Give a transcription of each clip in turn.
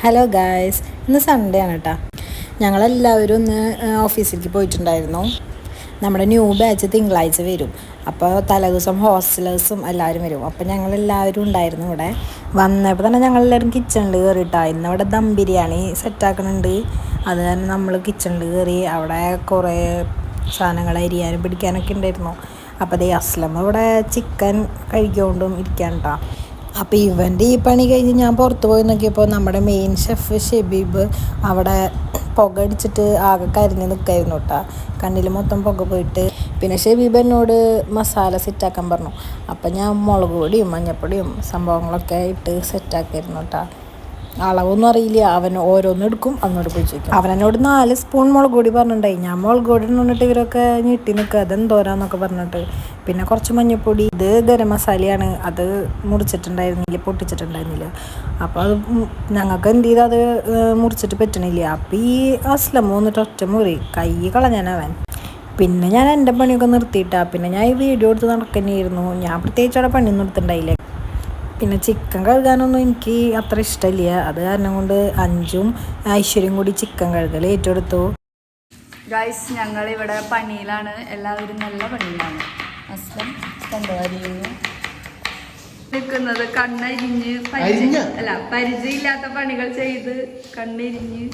Hello guys, ഇന്ന് Sunday ആണ് കേട്ടോ. ഞങ്ങളെല്ലാവരും ഒന്ന് ഓഫീസിലേക്ക് പോയിട്ടുണ്ടായിരുന്നു. നമ്മുടെ ന്യൂ ബാച്ച് തിങ്കളാഴ്ച വരും. അപ്പോൾ തലേദിവസം ഹോസ്റ്റലേഴ്സും എല്ലാവരും വരും. അപ്പോൾ ഞങ്ങളെല്ലാവരും ഉണ്ടായിരുന്നു ഇവിടെ. വന്നപ്പോൾ തന്നെ ഞങ്ങളെല്ലാവരും കിച്ചണിൽ കയറിയിട്ടാണ്. ഇന്നവിടെ ദം ബിരിയാണി സെറ്റാക്കണുണ്ട്. അത് തന്നെ നമ്മൾ കിച്ചണിൽ കയറി. അവിടെ കുറേ സാധനങ്ങൾ അരിയാനും പിടിക്കാനൊക്കെ ഉണ്ടായിരുന്നു. അപ്പോൾ അതേ അസ്ലം ഇവിടെ ചിക്കൻ കഴിക്കൊണ്ടും ഇരിക്കാൻ കേട്ടോ. അപ്പോൾ ഇവൻ്റെ ഈ പണി കഴിഞ്ഞ് ഞാൻ പുറത്ത് പോയി നോക്കിയപ്പോൾ നമ്മുടെ മെയിൻ ഷെഫ് ഷെബീബ് അവിടെ പുക അടിച്ചിട്ട് ആകെ കരിഞ്ഞ് നിൽക്കായിരുന്നു കേട്ടോ. കണ്ണിൽ മൊത്തം പുക പോയിട്ട്. പിന്നെ ഷെബീബ് എന്നോട് മസാല സെറ്റാക്കാൻ പറഞ്ഞു. അപ്പം ഞാൻ മുളക് പൊടിയും മഞ്ഞൾപ്പൊടിയും സംഭവങ്ങളൊക്കെ ഇട്ട് സെറ്റാക്കിയിരുന്നു കേട്ടോ. അളവൊന്നും അറിയില്ല. അവൻ ഓരോന്നും എടുക്കും, അങ്ങോട്ട് പോയി ചോദിക്കും. അവനോട് 4 സ്പൂൺ മുളക് പൊടി പറഞ്ഞിട്ടുണ്ടായി. ഞാൻ മുളക് പൊടി നിന്നിട്ട് ഇവരൊക്കെ ഞെട്ടി നിൽക്കുക, അതെന്തോരാന്നൊക്കെ പറഞ്ഞിട്ട്. പിന്നെ കുറച്ച് മഞ്ഞൾപ്പൊടി, ഇത് ഗരം മസാലയാണ്, അത് മുറിച്ചിട്ടുണ്ടായിരുന്നില്ല, പൊട്ടിച്ചിട്ടുണ്ടായിരുന്നില്ല. അപ്പോൾ അത് ഞങ്ങൾക്ക് എന്ത് ചെയ്താൽ അത് മുറിച്ചിട്ട് പറ്റണില്ല. അപ്പോൾ ഈ അസ്ലം വന്നിട്ട് ഒറ്റ മുറി കൈ കളഞ്ഞാനവൻ. പിന്നെ ഞാൻ എൻ്റെ പണിയൊക്കെ നിർത്തിയിട്ടാണ്. പിന്നെ ഞാൻ ഈ വീഡിയോ എടുത്ത് നടക്കുന്നതായിരുന്നു. ഞാൻ പ്രത്യേകിച്ച് അവിടെ പണിയൊന്നും എടുത്തിട്ടുണ്ടായില്ല. പിന്നെ ചിക്കൻ കഴുകാനൊന്നും എനിക്ക് അത്ര ഇഷ്ടമില്ല. അത് കാരണം കൊണ്ട് അഞ്ചും ഐശ്വര്യം കൂടി ചിക്കൻ കഴുകൽ ഏറ്റെടുത്തു. ഗൈസ്, ഞങ്ങളിവിടെ പണിയിലാണ്, എല്ലാവരും നല്ല പണിയിലാണ്. ഹസ്ബൻ നിൽക്കുന്നത് കണ്ണരിഞ്ഞ് പരിചയമില്ലാത്ത പണികൾ ചെയ്ത് കണ്ണിരിഞ്ഞ്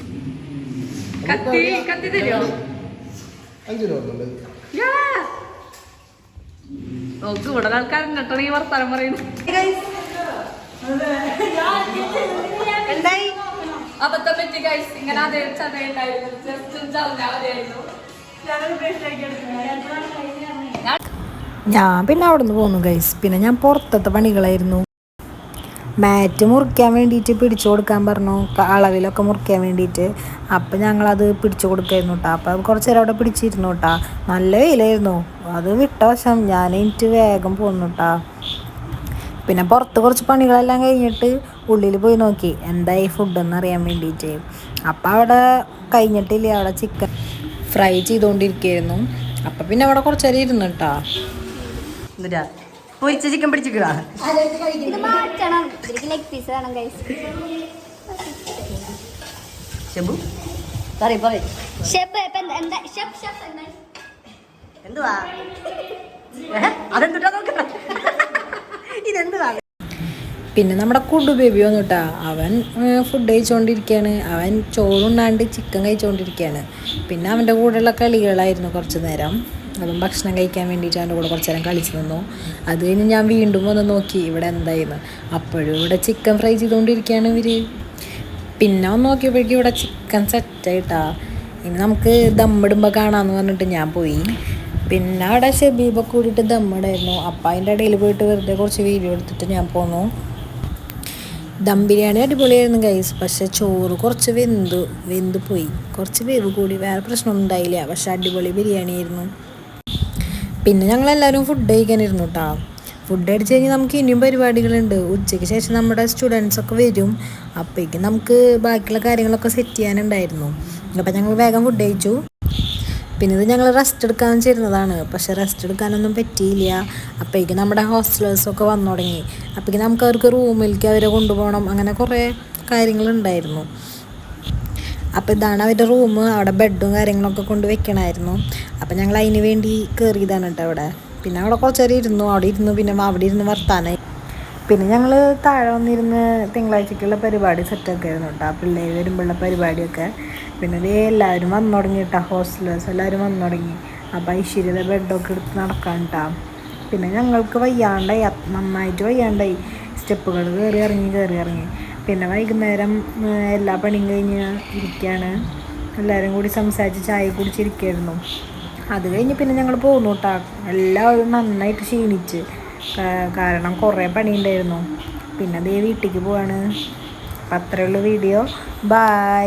കത്തി തരുമോ? നോക്ക്, ഇവിടെ ആൾക്കാർ എന്നിട്ടാണ് ഈ വർത്താനം പറയുന്നത്. അബദ്ധം പറ്റി ഗൈസ്, ഇങ്ങനെ അതേ ചതയുണ്ടായിരുന്നു. ഞാൻ പിന്നെ അവിടെ നിന്ന് പോന്നു ഗൈസ്. പിന്നെ ഞാൻ പുറത്തത്തെ പണികളായിരുന്നു. മാറ്റ് മുറിക്കാൻ വേണ്ടിയിട്ട് പിടിച്ചു കൊടുക്കാൻ പറഞ്ഞു, അളവിലൊക്കെ മുറിക്കാൻ വേണ്ടിയിട്ട്. അപ്പം ഞങ്ങളത് പിടിച്ചു കൊടുക്കായിരുന്നു കേട്ടോ. അപ്പം കുറച്ച് നേരം അവിടെ പിടിച്ചിരുന്നു കേട്ടോ. നല്ല വെയിലായിരുന്നു. അത് വിട്ട വശം ഞാൻ എനിക്ക് വേഗം പോന്നു കേട്ടോ. പിന്നെ പുറത്ത് കുറച്ച് പണികളെല്ലാം കഴിഞ്ഞിട്ട് ഉള്ളിൽ പോയി നോക്കി എന്തായി ഫുഡെന്ന് അറിയാൻ വേണ്ടിയിട്ട്. അപ്പം അവിടെ കഴിഞ്ഞിട്ടില്ല, അവിടെ ചിക്കൻ ഫ്രൈ ചെയ്തുകൊണ്ടിരിക്കുകയായിരുന്നു. അപ്പം പിന്നെ അവിടെ കുറച്ച് നേരം ഇരുന്നു കേട്ടോ. പൊരിച്ച ചിക്കൻ പിടിച്ചിട്ട് എന്തുവാ അതെന്തുട്ടാ നോക്കട്ടെ, ഇതെന്തുവാ? പിന്നെ നമ്മുടെ കുടു ബേബി വന്നു കേട്ടോ. അവൻ ഫുഡ് കഴിച്ചുകൊണ്ടിരിക്കുകയാണ്. അവൻ ചോറുണ്ണാണ്ട് ചിക്കൻ കഴിച്ചുകൊണ്ടിരിക്കുകയാണ്. പിന്നെ അവൻ്റെ കൂടെയുള്ള കളികളായിരുന്നു കുറച്ച് നേരം. അതും ഭക്ഷണം കഴിക്കാൻ വേണ്ടിയിട്ട് അവൻ്റെ കൂടെ കുറച്ച് നേരം കളിച്ച് നിന്നു. അത് കഴിഞ്ഞ് ഞാൻ വീണ്ടും വന്ന് നോക്കി ഇവിടെ എന്തായിരുന്നു. അപ്പോഴും ഇവിടെ ചിക്കൻ ഫ്രൈ ചെയ്തുകൊണ്ടിരിക്കുകയാണ് ഇവർ. പിന്നെ ഒന്ന് നോക്കിയപ്പോഴേക്കും ഇവിടെ ചിക്കൻ സെറ്റായിട്ടാ. ഇനി നമുക്ക് ദമ്മിടുമ്പോൾ കാണാമെന്ന് പറഞ്ഞിട്ട് ഞാൻ പോയി. പിന്നെ അവിടെ ഷെബീബൊക്കെ കൂടിയിട്ട് ദമ്മിടായിരുന്നു. അപ്പം അതിൻ്റെ ഇടയിൽ പോയിട്ട് വെറുതെ കുറച്ച് വീഡിയോ എടുത്തിട്ട് ഞാൻ പോന്നു. ദം ബിരിയാണി അടിപൊളിയായിരുന്നു ഗൈസ്. പക്ഷേ ചോറ് കുറച്ച് വെന്ത് പോയി. കുറച്ച് വേവ് കൂടി, വേറെ പ്രശ്നമൊന്നും ഉണ്ടായില്ല. പക്ഷെ അടിപൊളി ബിരിയാണി ആയിരുന്നു. പിന്നെ ഞങ്ങളെല്ലാവരും ഫുഡ് കഴിക്കാനിരുന്നു കേട്ടോ. ഫുഡ് അടിച്ച് കഴിഞ്ഞാൽ നമുക്ക് ഇനിയും പരിപാടികളുണ്ട്. ഉച്ചയ്ക്ക് ശേഷം നമ്മുടെ സ്റ്റുഡൻസൊക്കെ വരും. അപ്പോഴേക്കും നമുക്ക് ബാക്കിയുള്ള കാര്യങ്ങളൊക്കെ സെറ്റ് ചെയ്യാനുണ്ടായിരുന്നു. അപ്പം ഞങ്ങൾ വേഗം ഫുഡ് കഴിച്ചു. പിന്നെ ഇത് ഞങ്ങൾ റെസ്റ്റ് എടുക്കാൻ ചേരുന്നതാണ്. പക്ഷേ റെസ്റ്റ് എടുക്കാനൊന്നും പറ്റിയില്ല. അപ്പോഴേക്കും നമ്മുടെ ഹോസ്റ്റലേഴ്സൊക്കെ വന്നു തുടങ്ങി. അപ്പോഴേക്കും നമുക്ക് അവർക്ക് റൂമിലേക്ക് അവരെ കൊണ്ടുപോകണം. അങ്ങനെ കുറേ കാര്യങ്ങളുണ്ടായിരുന്നു. അപ്പോൾ ഇതാണ് അവരുടെ റൂം. അവിടെ ബെഡും കാര്യങ്ങളൊക്കെ കൊണ്ട് വെക്കണമായിരുന്നു. അപ്പോൾ ഞങ്ങൾ അതിന് വേണ്ടി കയറിയതാണ് കേട്ടോ അവിടെ. പിന്നെ അവിടെ കുറച്ച് നേരം ഇരുന്നു. അവിടെ ഇരുന്നു. പിന്നെ അവിടെ ഇരുന്ന് വർത്താനായി. പിന്നെ ഞങ്ങൾ താഴെ വന്നിരുന്ന് തിങ്കളാഴ്ചക്കുള്ള പരിപാടി സെറ്റൊക്കെ ആയിരുന്നു കേട്ടോ. പിള്ളേർ വരുമ്പോഴുള്ള പരിപാടിയൊക്കെ. പിന്നെ ഇതേ എല്ലാവരും വന്നു തുടങ്ങി കേട്ടോ. ഹോസ്റ്റലേഴ്സ് എല്ലാവരും വന്നു തുടങ്ങി. അപ്പോൾ ഐശ്വര്യയുടെ ബെഡൊക്കെ എടുത്ത് നടക്കാൻ കേട്ടോ. പിന്നെ ഞങ്ങൾക്ക് വയ്യാണ്ടായി, നന്നായിട്ട് വയ്യാണ്ടായി. സ്റ്റെപ്പുകൾ കയറി ഇറങ്ങി. പിന്നെ വൈകുന്നേരം എല്ലാ പണിയും കഴിഞ്ഞ് ഇരിക്കുകയാണ്. എല്ലാവരും കൂടി സംസാരിച്ച് ചായ കുടിച്ചിരിക്കുകയായിരുന്നു. അത് കഴിഞ്ഞ് പിന്നെ ഞങ്ങൾ പോന്നു കേട്ടോ. എല്ലാവരും നന്നായിട്ട് ക്ഷീണിച്ച്, കാരണം കുറേ പണിയുണ്ടായിരുന്നു. പിന്നെ അതേ വീട്ടിലേക്ക് പോവാണ്. അപ്പം അത്രയുള്ള വീഡിയോ. ബായ്.